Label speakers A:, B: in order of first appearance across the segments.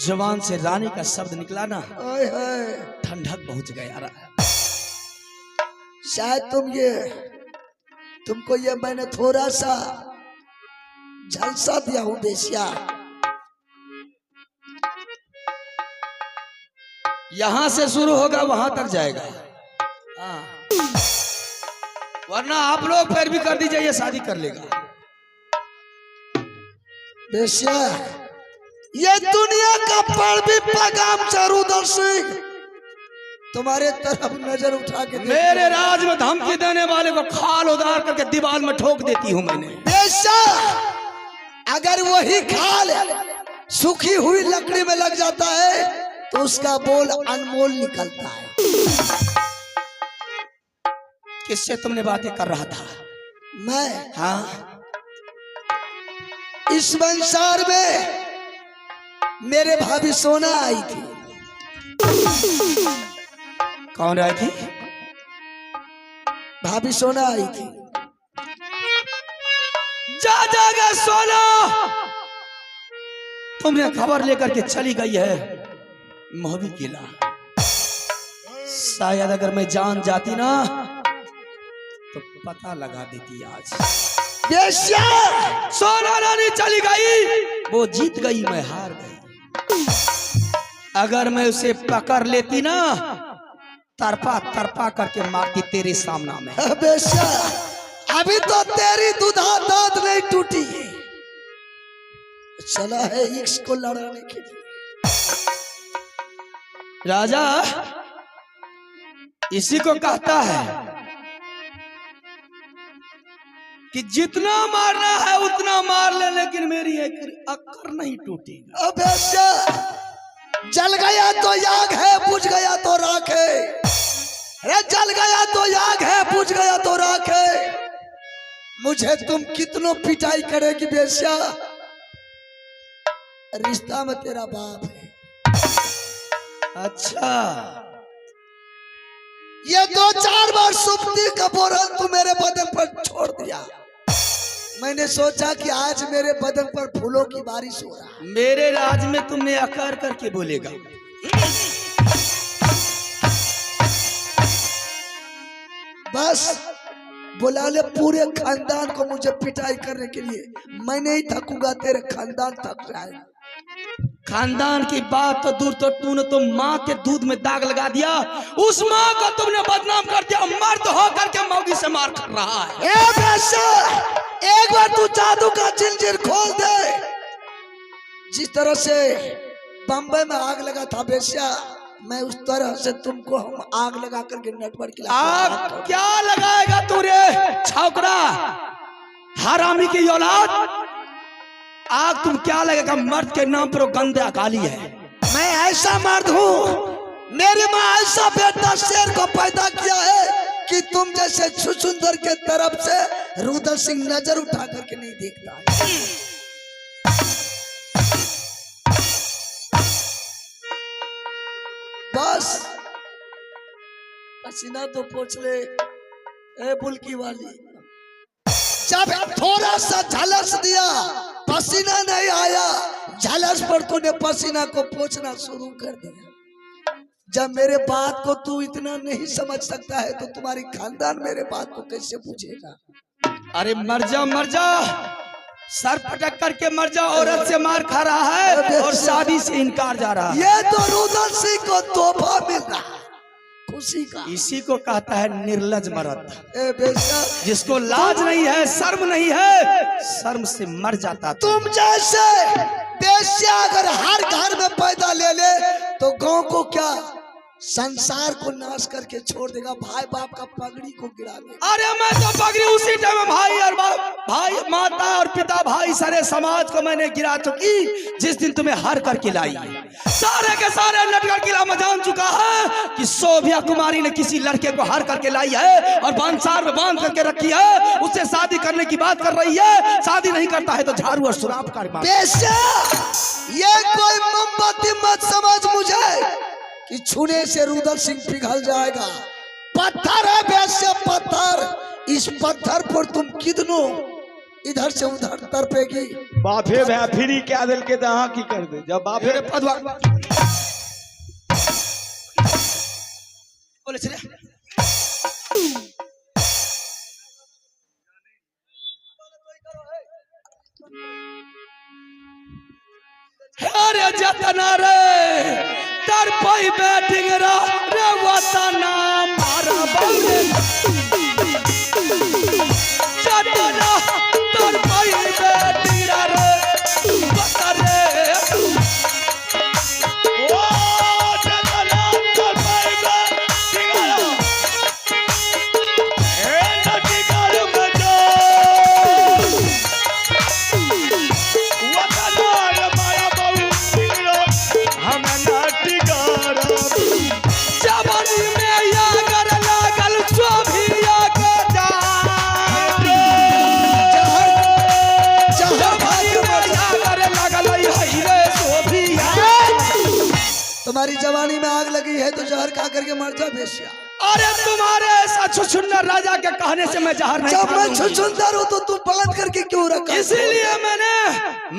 A: जवान से रानी का शब्द निकला ना,
B: हाय
A: ठंडक पहुंच गया।
B: शायद तुमको ये मैंने थोड़ा सा झलसा दिया हूं बेसिया।
A: यहां से शुरू होगा वहां तक जाएगा। वरना आप लोग फिर भी कर दीजिए, ये शादी कर लेगा।
B: बेसिया ये दुनिया का भी पैगाम जरूर सिंह तुम्हारे तरफ नजर उठा के
A: मेरे राज में धमकी देने वाले को खाल उधार करके दीवार में ठोक देती हूं मैंने।
B: बेशक अगर वही खाल सूखी हुई लकड़ी में लग जाता है तो उसका बोल अनमोल निकलता है।
A: किससे तुमने बातें कर रहा था?
B: मैं?
A: हाँ,
B: इस संसार में मेरे भाभी सोना आई थी।
A: कौन आई थी?
B: भाभी सोना आई थी।
A: जा जागा सोना, तुमने खबर लेकर के चली गई है मोहबी किला। शायद अगर मैं जान जाती ना तो पता लगा देती आज। सोना रानी चली गई, वो जीत गई, मैं हार गई। अगर मैं उसे पकड़ लेती ना, तरपा तरपा करके मारती तेरे सामना में।
B: अभी तो तेरी दुधा दांत नहीं टूटी, चला है इश्क को लड़ाने के लिए।
A: राजा इसी को कहता है कि जितना मारना है उतना मार ले, लेकिन मेरी एक अक्कर नहीं टूटेगी।
B: अबे जल गया तो याग है, बुझ गया तो राख है। अरे जल गया तो याग है, बुझ गया तो राख है। मुझे तुम कितनों पिटाई करेगी बेश्या, रिश्ता में तेरा बाप है।
A: अच्छा,
B: ये 2-4 बार सुप्ती का बोरल तू मेरे बदन पर छोड़ दिया। मैंने सोचा कि आज मेरे बदन पर फूलों की बारिश हो रहा।
A: मेरे राज में तुमने आकार करके बोलेगा।
B: बस बुला ले पूरे खानदान को मुझे पिटाई करने के लिए। मैं नहीं थकूंगा, तेरे खानदान थक जाएगा।
A: खानदान की बात तो दूर, तो तूने तो माँ के दूध में दाग लगा दिया। उस माँ को तुमने बदनाम कर दिया, मर्द होकर के मौगी से मार कर रहा है।
B: एक बार तू जादू का जंजीर खोल दे। जिस तरह से बम्बई में आग लगा था बेश्या, मैं उस तरह से तुमको हम आग लगा करके नेटवर्क की
A: आग क्या लगाएगा तू रे छौकरा, हरामी की औलाद? आग तुम क्या लगेगा? मर्द के नाम पर गंदा गाली है।
B: मैं ऐसा मर्द हूँ, मेरी माँ ऐसा बेटा शेर को पैदा किया है कि तुम जैसे छुछुंदर के तरफ से रुद्र सिंह नजर उठा करके नहीं देखता है। बस पसीना तो पोंछ ले ए बुल्की वाली। जब थोड़ा सा झलस दिया, पसीना नहीं आया, झलस पर तूने पसीना को पोंछना शुरू कर दिया। जब मेरे बात को तू इतना नहीं समझ सकता है तो तुम्हारी खानदान मेरे बात को कैसे पूछेगा?
A: अरे मर जा मर जा, सर पटक करके मर जा। औरत से मार खा रहा है और शादी से इनकार जा रहा है।
B: ये तो रुद्र सिंह को तोहफा मिल रहा है खुशी का।
A: इसी को कहता है निर्लज मर्द, जिसको
B: तुम
A: लाज नहीं है, शर्म नहीं है, शर्म से मर जाता।
B: तुम जैसे बेश्या अगर हर घर में पैदा ले ले तो गांव को क्या, संसार को नाश करके छोड़ देगा। भाई बाप का पगड़ी को गिरा देगा।
A: अरे मैं तो पगड़ी उसी टाइम में भाई और भाई माता और पिता भाई सारे समाज को मैंने गिरा चुकी जिस दिन तुम्हें हर करके लाई। सारे के सारे नटखट किला में जान चुका है कि शोभिया कुमारी ने किसी लड़के को हर करके लाई है और बांसार में बांध करके रखी है। उससे शादी करने की बात कर रही है, शादी नहीं करता है तो झाड़ू और शराब का बात।
B: ये कोई मोमबत्ती मत समझ मुझे कि छूने से रुद्र सिंह पिघल जाएगा। पत्थर है वैसे पत्थर, इस पत्थर पर तुम कितनों इधर से उधर तरपेगी।
C: बाफे भैया फ्री क्या दिल के दहा की कर दे जब बाफे
A: मेरे पदवा बोले चले अरे जतना रे तर पाई बैठिंग रे वतना मारा बाबे जतना तर पाई बैठिंग रे वतना रे
C: ओ जतना कर पाएगा सिंगारा ए नटी कर बजो वतनार माया बहु सिंगरो हम नटी कर
A: जवानी में या कर लागल सोभिया के जान जवानी में या कर लागल हई रे सोभिया।
B: तुम्हारी जवानी में आग लगी है तो जहर खा करके मर जा बेश्या।
A: अरे तुम्हारे ऐसा छुछुंदर राजा के कहने से मैं जहर नहीं
B: जब मैं
A: खाऊंगी।
B: छुछुंदर हूँ तो तू बांध करके क्यों रखा?
A: इसीलिए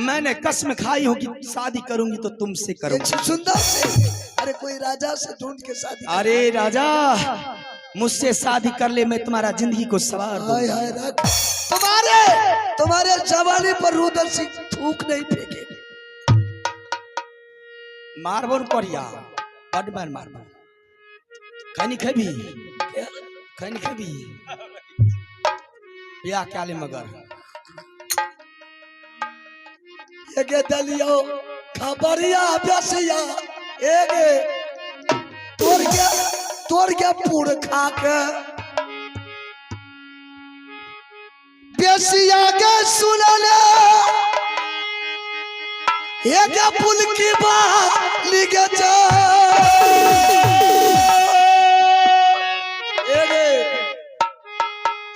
A: मैंने कसम खाई हो कि शादी करूंगी तो तुमसे
B: ये
A: करूंगी।
B: छुछुंदर से? अरे कोई राजा से ढूंढ के शादी कर।
A: अरे राजा मुझसे शादी कर ले, मैं तुम्हारा जिंदगी को सवार दूं।
B: हाय हाय रख। तुम्हारे जवानी पर रुदल सिंह थूक नहीं फेंके।
A: मारबोन करिया बड़ मार मारबो खैनी खेबी खैनी खेबी या क्या ले मगर
B: एगे दलियो खबरिया बेसिया एगे तोड़ के पूर खा के बेसिया के सुनले एगे पुल की बात लिखे जा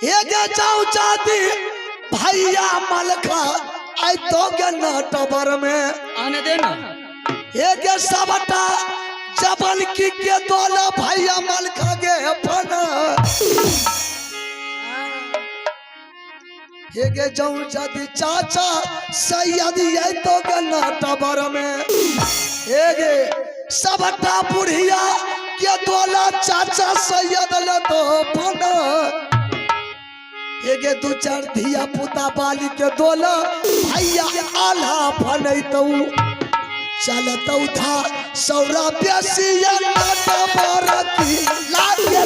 B: एगे जाऊ चाहती भैया मलखा आई तो के नाटबर में
A: आने देना
B: एगे सबटा जबल की के दोला भैया मलखा के फना एगे जाऊ चाहती चाचा सैयद ये तो के नाटबर में एगे सबटा बुढ़िया के दोला चाचा सैयद ले तो फना एगे दू चार धिया पुता बाली के दोला भैया आल्हा फनैतौ चलतौ था सौरा बेसिया नाटा बारकी लागे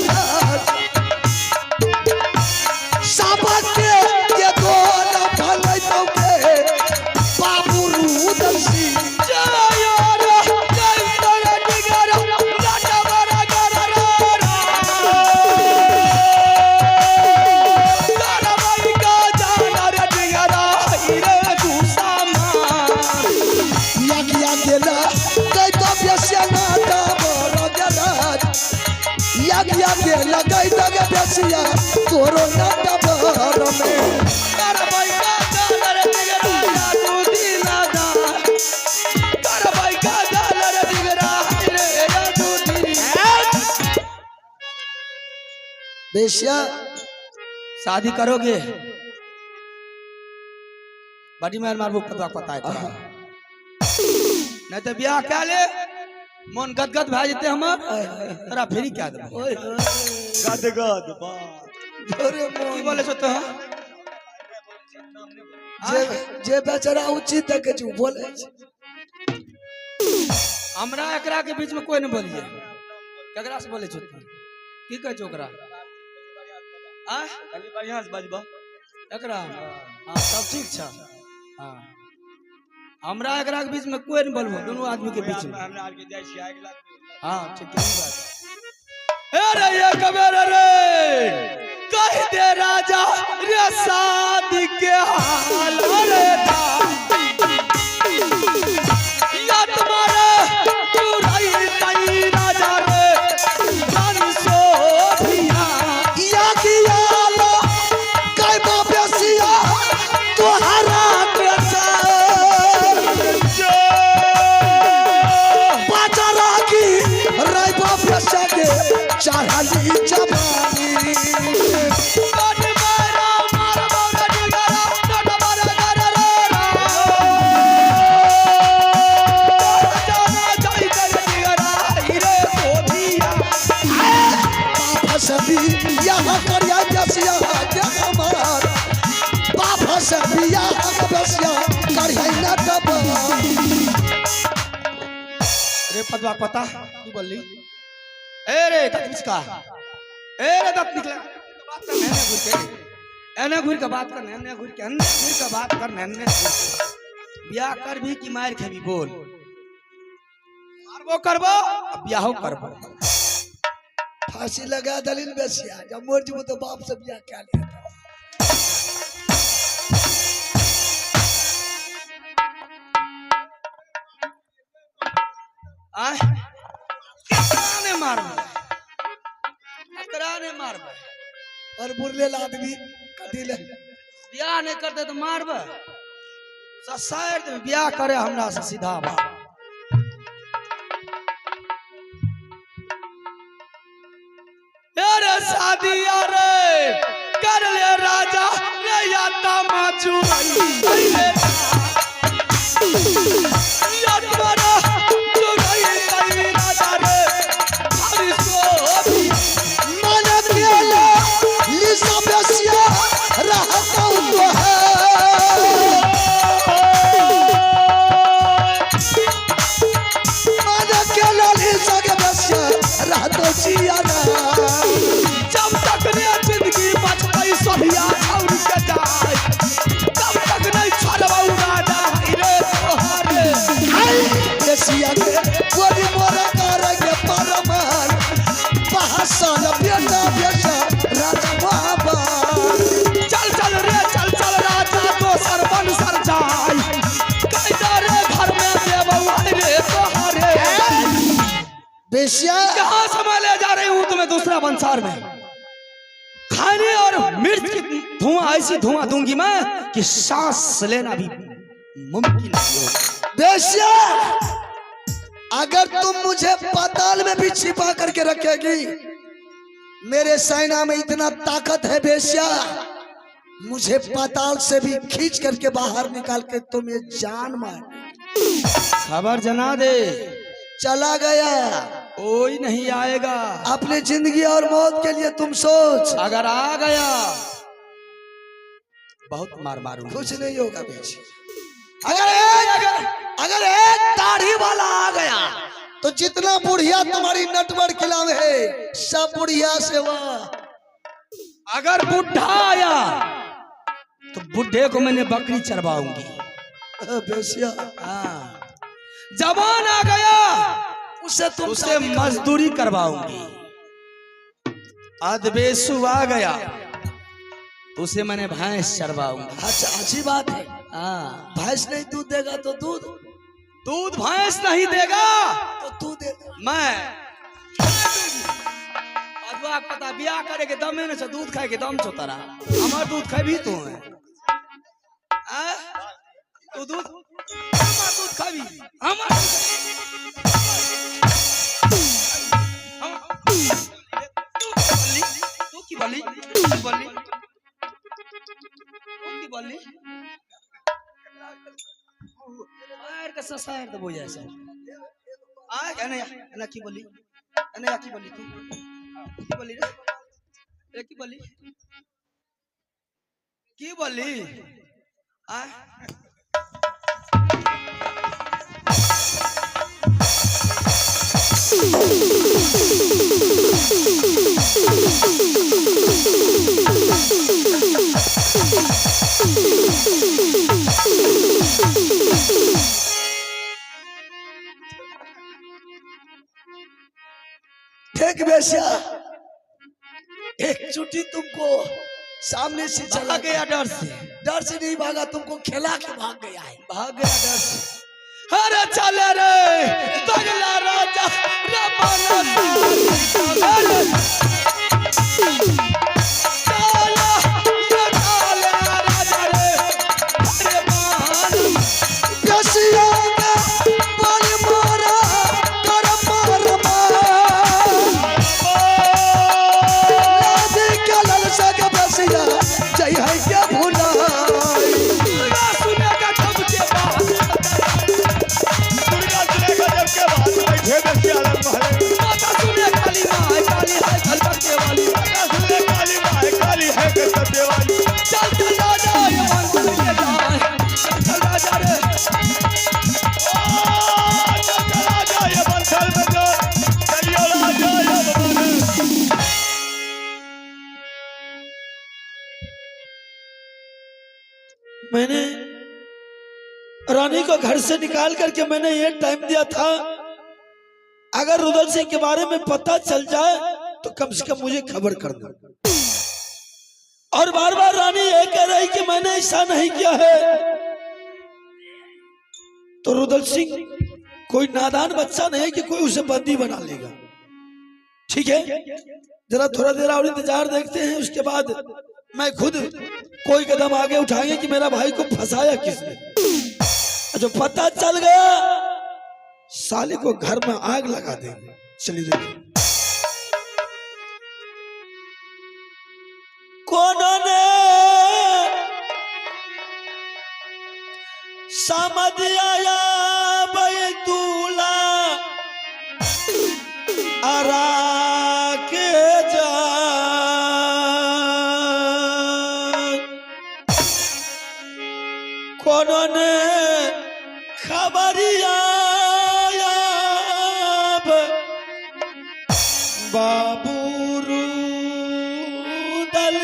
B: सबके के दोला फनैतौ के बाबू रुदल सिंह लगाई दगे बेसिया तोरो नाटा बर में बेसिया
A: शादी करोगे बड़ी मार मारबो पता पता है तोरा। नहीं तो ब्याह क्या ले मन गदगद भा जेते हमर तोरा फेरी क्या देबो
C: गदगद बा
B: अरे
A: की बोले छो तो
B: जे बेचारा उचित के जो बोले
A: हमरा एकरा के बीच में कोई नहीं बोलिए केकरा से बोले छो की कह छो ओकरा आ
C: खाली बढ़िया से बजबा
A: एकरा हां सब ठीक छ हां हमरा एकरा के बीच में कोई नहीं बोलबो दोनों आदमी के बीच में
C: हमरा आर के जाय छी आग लाग
A: हां ठीक है बात अरे ये कबेर रे कह दे राजा रे शादी के हाल रे या तुम्हारे तू रही तई राजा रे जान सोभिया
B: या किया लो कई बेसिया तोहरा बेचा बाजारा की राय बेचा के चढ़ाली जवानी
A: बड़ मारा मार बोल डिगरा ए पदवा पता की बोली ए रे दत किसका ए रे दत निकला बात कर नैने घुर के एने घुर के बात कर नैने घुर के अन्ने घुर के बात कर नैने ब्याह कर भी कि मार खेबी बोल मारबो करबो ब्याहो करबो
B: फांसी लगा दलील बेसिया जब मोर जी तो बाप से बियाह क्या लिया
A: आय कराने मारबो
B: और बुरले आदमी कदिले
A: ब्याह नहीं करते तो मारबो ससायर तो ब्याह करे हमरा से सीधा बात अरे शादी अरे कर ले राजा रे या तमाचू अरे या तुम्हारा चुराई कई राजा रे हरी सो भी
B: मन केला लिसा बेसिया रहता हूँ है मन केला लिसा बेसिया रहता जिया
A: जब तक ने जिंदगी बचपई सहिया और के जाए तब तक नहीं छोड़बौ राजा रे तोहरे
B: बेसिया के गोरी मोरा करेंगे परमान बहसन बेटा बेटा राजा बाबा
A: चल चल रे चल राजा दोसर बन सर जाए कैदा रे घर में देबौ रे तोहरे
B: बेसिया
A: कहां संभाले जा रही हूं तुम्हें दूसरा बंसार में खाने और मिर्च की धुआं ऐसी धुआं दूंगी मैं कि सांस लेना भी मुमकिन नहीं होगा
B: बेसिया अगर तुम मुझे पाताल में भी छिपा करके रखेगी मेरे सेना में इतना ताकत है बेसिया मुझे पाताल से भी खींच करके बाहर निकाल के तुम्हें जान मार
A: खबर जना दे
B: चला गया
A: कोई नहीं आएगा
B: अपनी जिंदगी और मौत के लिए तुम सोच
A: अगर आ गया बहुत मार मारूंगा
B: कुछ नहीं होगा बेसिया
A: अगर
B: एक दाढ़ी वाला आ गया तो जितना बुढ़िया तुम्हारी नटवर किला में है सब बुढ़िया से वह
A: अगर बुढ़ा आया तो बुढ़े को मैंने बकरी चरवाऊंगी
B: बेसिया
A: हाँ जवान आ गया उसे मजदूरी करवाऊंगी अदबेसु आ गया तो उसे मैंने भैंस चरवाऊंगा
B: अच्छा अच्छी बात है
A: हाँ
B: भैंस नहीं दूध देगा तो दूध
A: दूध भैंस नहीं देगा
B: तो तू देगा
A: मैं अदवा पता ब्याह करे के दम में न दूध खाए के दम छो तारा हमार दूध खाए भी तू है तू दूध हमार दूध खाबी हमार तू की बोली यार का ससायर तो बोल ऐसा आ ना की बोली तू की बोली रे की बोली आ
B: ठीक बेसिया एक चुटी तुमको सामने से चला
A: गया डर से
B: नहीं भागा तुमको खिला के भाग गया है
A: भाग गया डर से अरे चले रे तगला राजा
B: जय है क्या भूला
C: दुर्गा सुनेगा जब
D: रानी को घर से निकाल करके मैंने ये टाइम दिया था, अगर रुदल सिंह के बारे में पता चल जाए तो कम से कम मुझे खबर कर दो। और बार बार रानी ये कह रही कि मैंने ऐसा नहीं किया है। तो रुदल सिंह कोई नादान बच्चा नहीं है कि कोई उसे बंदी बना लेगा। ठीक है, जरा थोड़ा देर और इंतजार देखते हैं, उसके बाद मैं खुद कोई कदम आगे उठाएंगे कि मेरा भाई को फंसाया किसने। जो पता चल गया साले को घर में आग लगा देंगे। चलिए देखिए कौन ने समझ आया बैतूला अरा के जा कौन ने खबरिया बाबू रुदल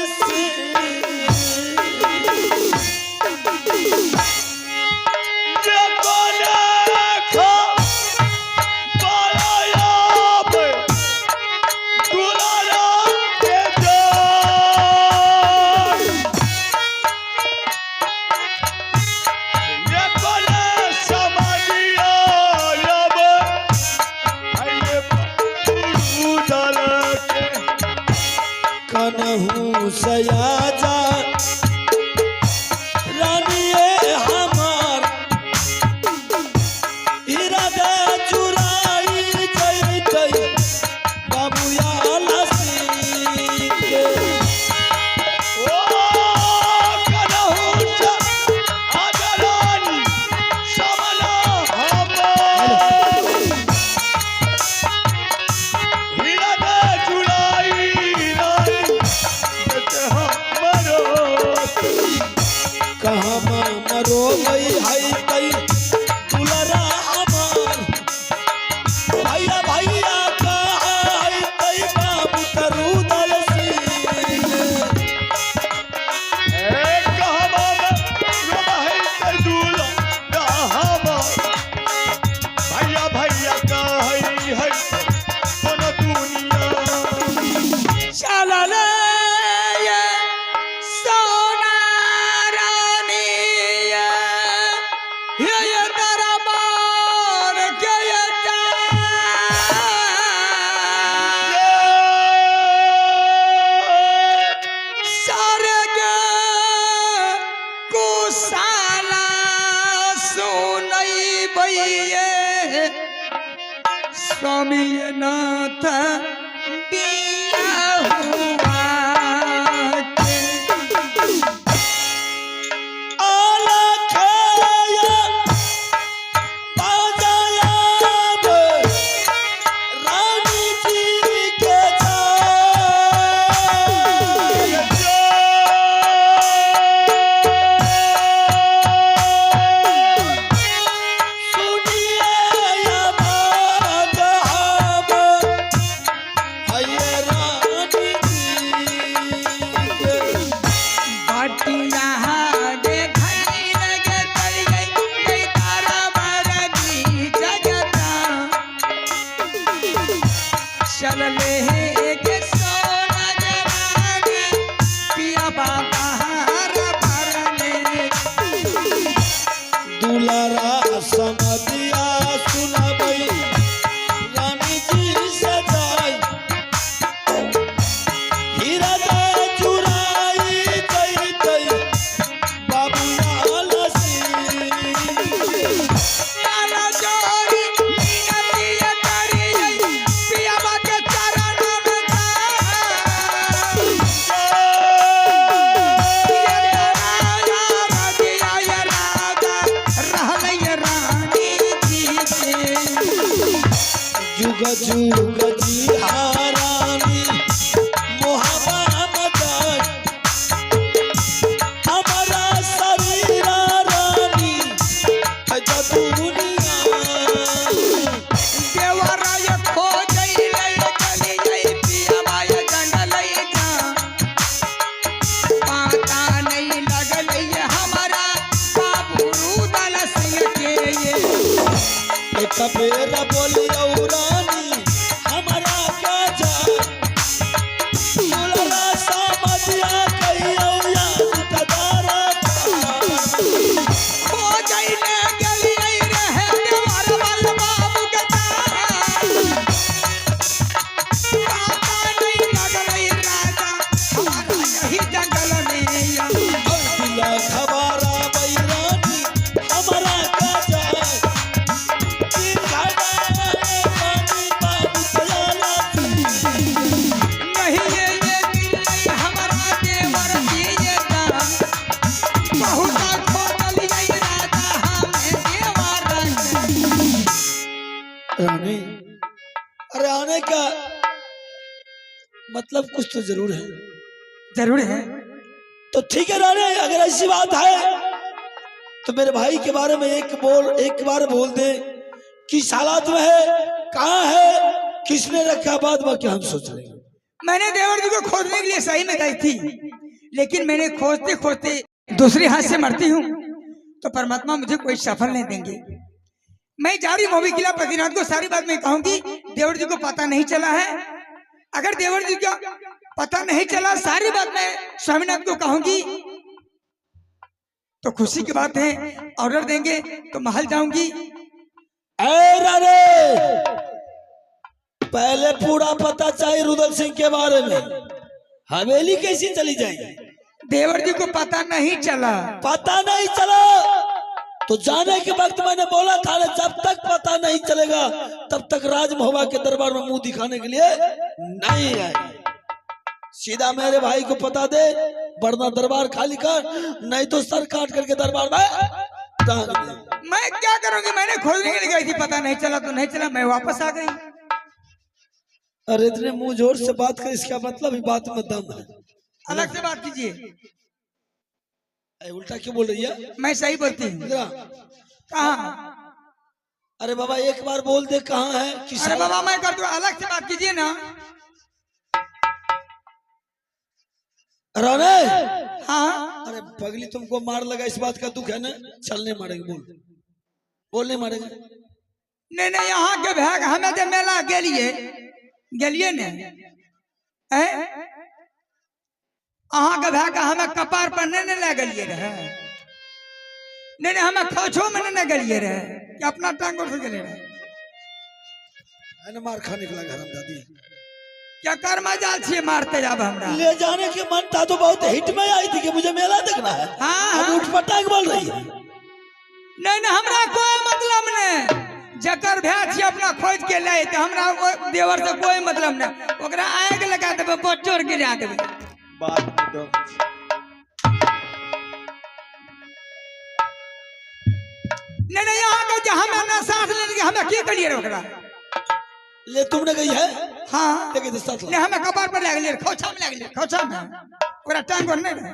D: कन्हू सयाजा रानिए हमार इरादा चुराई जैतै बाबूया लसी के। ओ कन्हू सयाजा रानी समला हमार इरादा चुराई कहाँ मरो गई है तई दुलरा हमार भैया भैया कहाँ है तई बाबू रुदल सिंह।
C: भैया भैया का है कोनो दुनिया
A: चल स्वामी नाथ बिया हुआ चल ले के सोना जवानी पिया बाबा
D: दुलारा समझिया सुनबई रानी जी सजाई हीरा चुराई जैतै बाबूया लसी जुग जुग जी हारानी मोहब्बत हमारा शरीर रानी दुनिया
A: देवराय खो गईले चली गई पिया बाय जंगल जा पता नहीं लगल हमारा बाबू रुदल सिंह
D: बोलियो रानी हमारा क्या जान दुलारा समझिया कहियो याद कदारा
A: हो जाइले गलिए रहे देवर वाल बाबू के आता नहीं लगलई राजा हमारा यही जंगल में
D: दिला खबारा बैरानी हमारा का जाए तीन घाटा पानी बाबू चला
A: नहीं ये दिल नहीं हमारा देवर दिए दान बहुत खोदलिए राजा हमें देवर
D: रानी। अरे आने का मतलब कुछ तो जरूर है।
A: जरूर है।
D: तो ठीक है रानी, अगर ऐसी बात है तो मेरे भाई के बारे में एक बार बोल दे कि हालात में है, कहाँ है, किसने रखा, बाद में क्या हम सोच रहे हैं।
A: मैंने देवर जी को खोजने के लिए सही में गई थी, लेकिन मैंने खोजते खोजते दूसरे हाथ से मरती हूँ तो परमात्मा मुझे कोई सफल नहीं देंगे। मैं जारी मोबी किला प्रतिनाथ को सारी बात मैं कहूंगी, देवर जी को पता नहीं चला है। अगर देवर जी को पता नहीं चला सारी बात मैं स्वामीनाथ को कहूंगी तो खुशी की बात है, ऑर्डर देंगे तो महल जाऊंगी।
D: अरे पहले पूरा पता चाहिए रुदल सिंह के बारे में, हवेली कैसी चली जाएगी।
A: देवर जी को पता नहीं चला।
D: पता नहीं चला तो जाने के वक्त मैंने बोला था ना, जब तक पता नहीं चलेगा तब तक राजमहोबा के दरबार में मुंह दिखाने के लिए नहीं आए। सीधा मेरे भाई को पता दे, वरना दरबार खाली कर, नहीं तो सर काट करके दरबार में टांग दे।
A: मैं क्या करूंगी, मैंने खोजने के लिए गई थी, पता नहीं चला तो नहीं चला, मैं वापस आ गई।
D: अरे इतने मुंह जोर से बात कर, इसका मतलब ही बात में दम है।
A: अलग से बात कीजिए।
D: उल्टा क्यों बोल रही है?
A: मैं सही बोलती हूँ। कहाँ?
D: अरे बाबा एक बार बोल दे कहाँ है।
A: अरे बाबा मैं कर दूं, अलग से बात कीजिए ना।
D: राणे,
A: हाँ
D: अरे पगली तुमको मार लगा इस बात का दुख है ना, चल नहीं मारेंगे, बोल नहीं मारेंगे।
A: नहीं नहीं, यहाँ के भाग हमें तो मेला गेलिए ने अहाँ के भाग हमें कपार पर नहीं ले गलिए रहे, नहीं हमें खोछो में नहीं गलिए रहे कि अपना टांग से गले रहे।
D: मार खा निकला घर दादी,
A: क्या कर मजाल छे मारते जब हमरा
D: ले जाने के मन था तो बहुत हिट में आई थी कि मुझे मेला देखना है।
A: हाँ
D: अब उठ पटाख बोल रही है।
A: नहीं हमरा कोई मतलब नहीं, जकर भै छी अपना खोज के ले तो हमरा देवर से कोई मतलब नहीं, ओकरा आग लगा देबे, बच्चोर गिरा देबे।
C: बात में दो।
A: नहीं यहाँ के हमें ना साथ लेने के हमें की करिए ओकरा।
D: ले तुमने गई है?
A: हाँ
D: लेके तो साथ
A: नहीं हमें कपार पर लग लिए, खोछा में लग लिए, खोछा में ओकरा टांग नहीं रहे।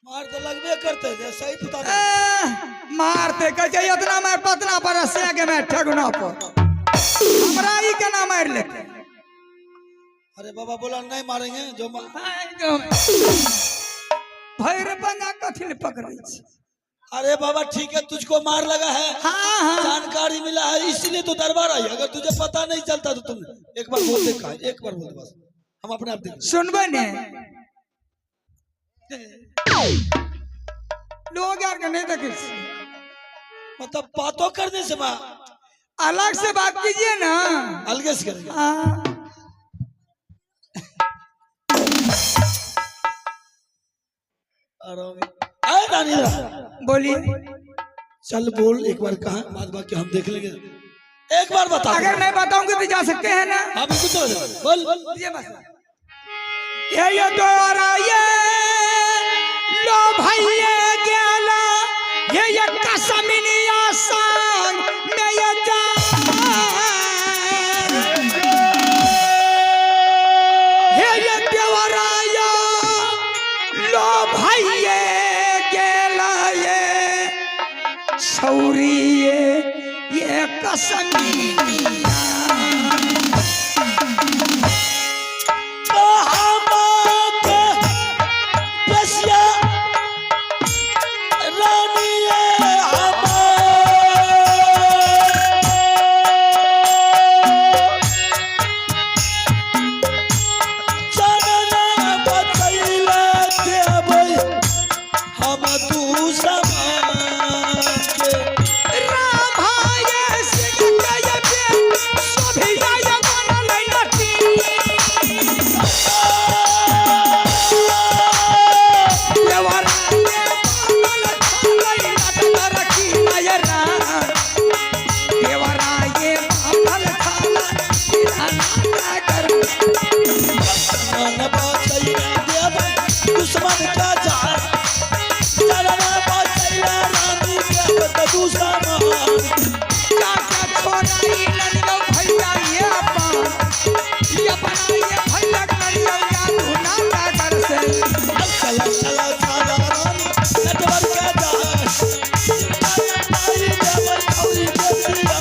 D: मार तो लगबे करते थे, सही पता नहीं।
A: मारते कहे इतना मार पतना पर से के मैं ठगुना पर हमरा ही के ना मार लेते।
D: अरे बाबा बोला नहीं मारेंगे, जो
A: भैर बना कथिल पकड़े छी।
D: अरे बाबा ठीक है, तुझको मार लगा है।
A: हाँ हाँ
D: जानकारी मिला है इसीलिए तो दरबार आई। अगर तुझे पता नहीं चलता तो तुम एक बार बोल दे, एक बार बोल दे बस, हम अपने आप देख
A: सुनबे ने लोग यार के नहीं देखे,
D: मतलब बातों करने से माँ
A: अलग से बात कीजिए ना,
D: अलगे से करेंगे।
A: बोलिए,
D: चल बोल एक बार, कहा बाद बाकी हम देख लेंगे, एक बार बता।
A: अगर मैं बताऊंगी तो जा सकते हैं ना।
D: हाँ बिल्कुल चलो, बोल
A: ये बस ये द्वारा ये लो भैया गेला ये कसमिनिया संग में ये जा ये द्वारा ये लो भैया गेला ये सौरी ये कसमिनिया
D: तू सामान
A: चाचा छोरा ई लड़ियो भैया ये अपना ये भैया करियो या धुना सागर से
D: चला चला सारा रानी नटवर के दास आई जबर खौरी के सिया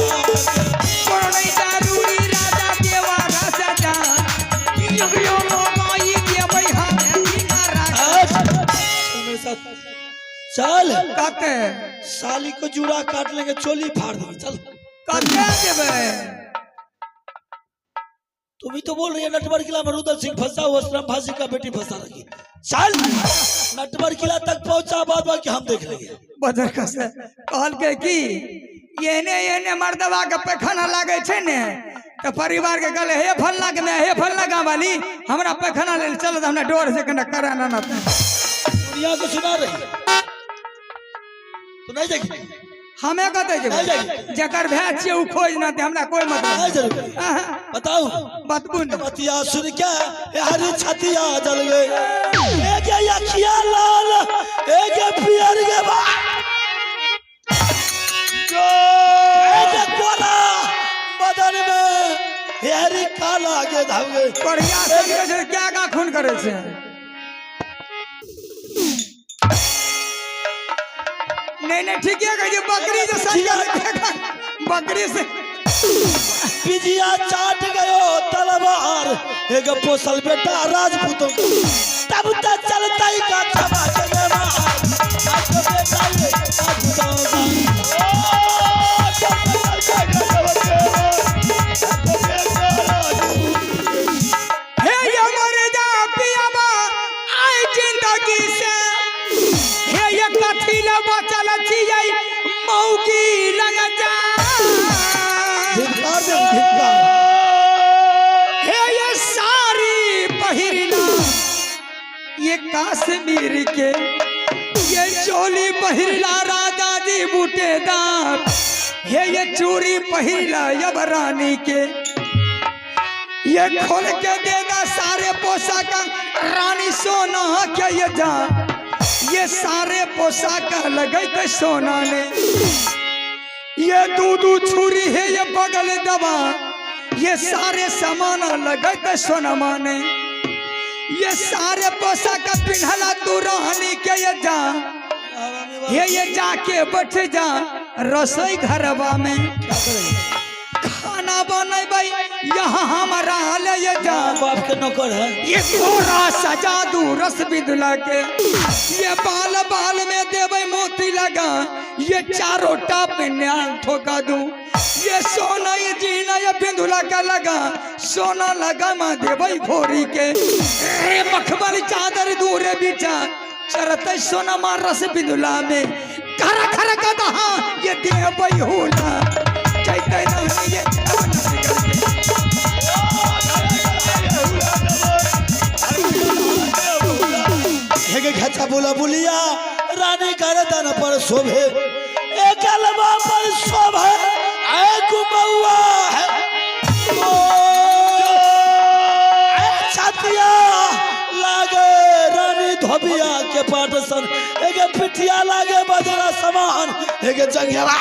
A: कोरई दारूरी राजा देवा राजा जा यो माई देवै हमें बिना राजा
D: मेरे साथ चल
A: काके
D: साली को जूड़ा काट लेंगे चोली फाड़ देंगे चल
A: काके देबे
D: तुम ही तो बोल रही है नटवर किला में रुदल सिंह फंसा हुआ श्रम फांसी का बेटी फंसा रखी चल नटवर किला तक पहुंचा बाद बाकी हम देख लेंगे
A: बदर कसे कहल के की येने मर्दवा के पैखाना लागे छे ने तो परिवार के गले हे फलना के मैं हे फलना गाँव वाली हमरा पैखाना ले चल हमरा डोर से कना कराना ना
D: दुनिया को सुना रही है तो नहीं देखी
A: हमें कहते जे जकर भै छिए उ खोज ना दे हमरा कोई मतलब
D: नहीं जरूर बताओ
A: बतबू न
D: बतिया सुन के हरी छतिया जल गए एक अखिया लाल एक पियर के बा एक कोला बदन में हरी काला के धावे
A: बढ़िया से क्या का खून करे छे नहीं ठीक है कि बकरी जो सही बकरी से
D: पिजिया चाट गयो तलवार एक पोसल बेटा राजपूतों तब तक चलता ही का छबा के मार आपको बेटा ये राजपूतों
A: हे ये मर जा पियाबा आई जिंदगी से हे ये कथी ले बचल छियै मौगी लग जा
D: धिक्कार दे धिक्कार
A: हे ये सारी पहिरना ये कश्मीर के ये चोली पहिरला राजा जी बूटेदार हे ये चूड़ी पहिरला यवरानी के ये खोल के देगा सारे पोशाक रानी सोना के ये जा ये सारे पोशाक लगे सोना ने ये दूध छुरी है ये बगल दवा ये सारे सामान लगे सोनमा ने ये सारे पोशाक पिन्हला तू रानी के ये जा ये जाके बैठ जा रसोई घरवा में खाना बनेबै यहाँ हमारा ले जा
D: बाप के नौकर है
A: ये कोरा सजा दू रस बिदुला के ये बाल बाल में देवे मोती लगा ये चारों टाप में न्याल ठोका दूं ये सोना ये जीना ये बिंदुला का लगा सोना लगा माँ देवे भोरी के रे मखमली चादर दूरे बिछा चरते सोना मार रस बिदुला में खरा खरा का दहा ये देवे होला चैते ना ये
D: घचा बोला बुलिया रानी कर दन पर शोभे एक अलवा पर शोभे एक मौआ है छतिया लागे रानी धोबिया के पाटसन एक पिठिया लागे बजरा समान एक जंगला